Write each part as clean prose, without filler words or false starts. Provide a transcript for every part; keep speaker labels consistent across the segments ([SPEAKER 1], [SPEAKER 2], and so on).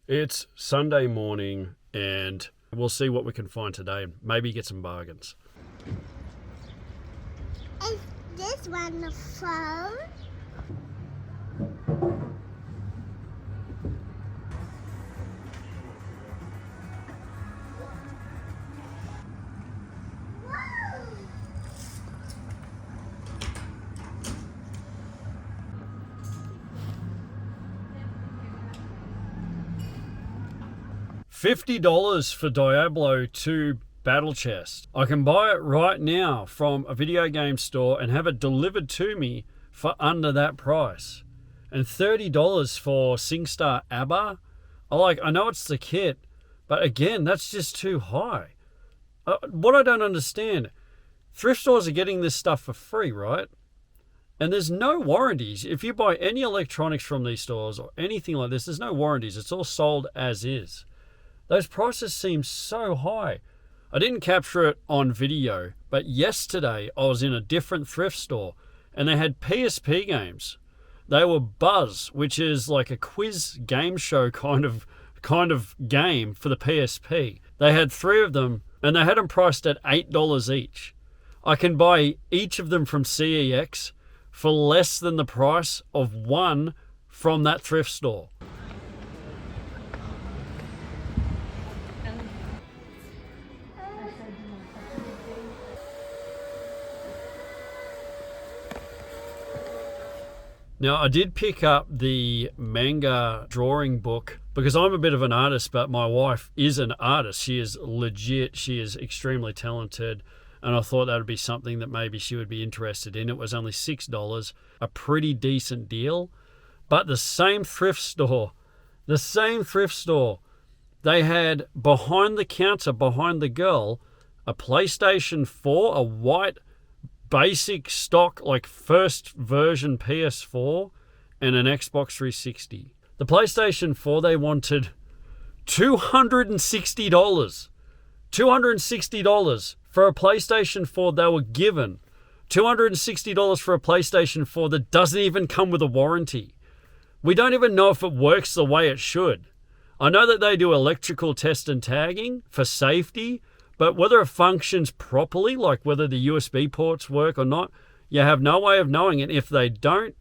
[SPEAKER 1] It's Sunday morning and we'll see what we can find today. Maybe get some bargains.
[SPEAKER 2] Is this one the phone?
[SPEAKER 1] $50 for Diablo 2 Battle Chest. I can buy it right now from a video game store and have it delivered to me for under that price. And $30 for SingStar ABBA. I know it's the kit, but again, that's just too high. What I don't understand, thrift stores are getting this stuff for free, right? And there's no warranties. If you buy any electronics from these stores or anything like this, there's no warranties. It's all sold as is. Those prices seem so high. I didn't capture it on video, but yesterday I was in a different thrift store and they had PSP games. They were Buzz, which is like a quiz game show kind of game for the PSP. They had 3 of them and they had them priced at $8 each. I can buy each of them from CEX for less than the price of one from that thrift store. Now, I did pick up the manga drawing book because I'm a bit of an artist, but my wife is an artist. She is legit. She is extremely talented. And I thought that would be something that maybe she would be interested in. It was only $6, a pretty decent deal. But the same thrift store, they had behind the counter, behind the girl, a PlayStation 4, a white basic stock, like first version PS4 and an Xbox 360. The PlayStation 4, they wanted $260. $260 for a PlayStation 4 they were given. $260 for a PlayStation 4 that doesn't even come with a warranty. We don't even know if it works the way it should. I know that they do electrical test and tagging for safety, but whether it functions properly, like whether the USB ports work or not, you have no way of knowing it. If they don't,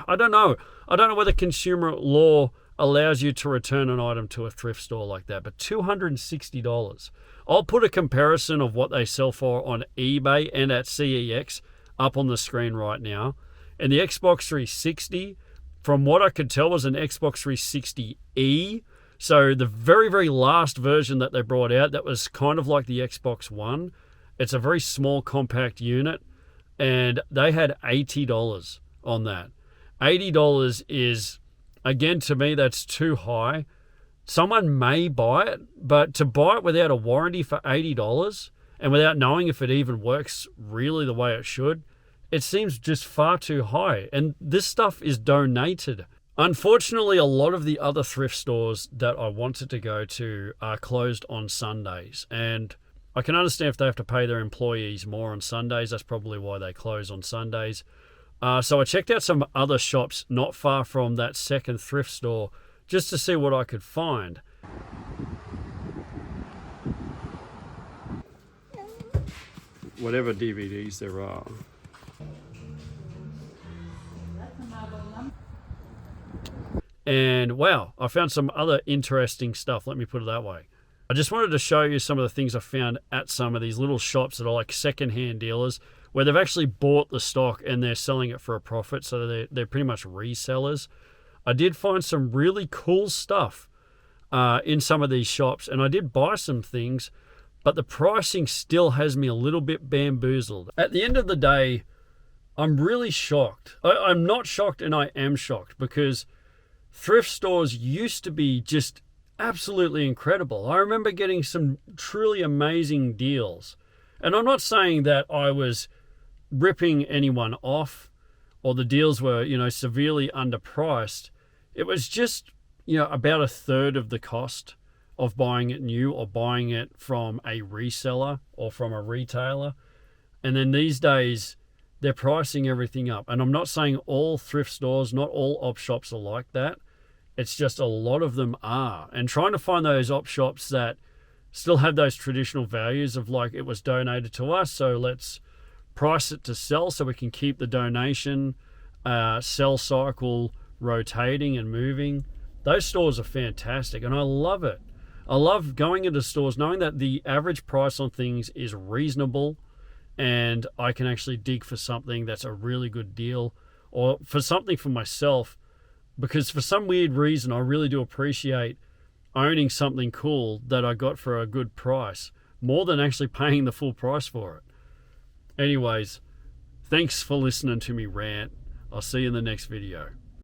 [SPEAKER 1] I don't know. I don't know whether consumer law allows you to return an item to a thrift store like that, but $260. I'll put a comparison of what they sell for on eBay and at CEX up on the screen right now. And the Xbox 360, from what I could tell, was an Xbox 360E. So the very, very last version that they brought out, that was kind of like the Xbox One. It's a very small, compact unit, and they had $80 on that. $80 is, again, to me, that's too high. Someone may buy it, but to buy it without a warranty for $80 and without knowing if it even works really the way it should, it seems just far too high. And this stuff is donated. Unfortunately, a lot of the other thrift stores that I wanted to go to are closed on Sundays. And I can understand if they have to pay their employees more on Sundays. That's probably why they close on Sundays. So I checked out some other shops not far from that second thrift store just to see what I could find. Whatever DVDs there are. And wow, I found some other interesting stuff. Let me put it that way. I just wanted to show you some of the things I found at some of these little shops that are like secondhand dealers where they've actually bought the stock and they're selling it for a profit. So they're pretty much resellers. I did find some really cool stuff in some of these shops, and I did buy some things, but the pricing still has me a little bit bamboozled. At the end of the day, I'm really shocked. I'm not shocked, and I am shocked because thrift stores used to be just absolutely incredible. I remember getting some truly amazing deals. And I'm not saying that I was ripping anyone off or the deals were, severely underpriced. It was just, about a third of the cost of buying it new or buying it from a reseller or from a retailer. And then these days, they're pricing everything up. And I'm not saying all thrift stores, not all op shops are like that. It's just a lot of them are. And trying to find those op shops that still have those traditional values of like, it was donated to us, so let's price it to sell so we can keep the donation sell cycle rotating and moving. Those stores are fantastic, and I love it. I love going into stores knowing that the average price on things is reasonable, and I can actually dig for something that's a really good deal, or for something for myself, because for some weird reason I really do appreciate owning something cool that I got for a good price more than actually paying the full price for it. Anyways, thanks for listening to me rant. I'll see you in the next video.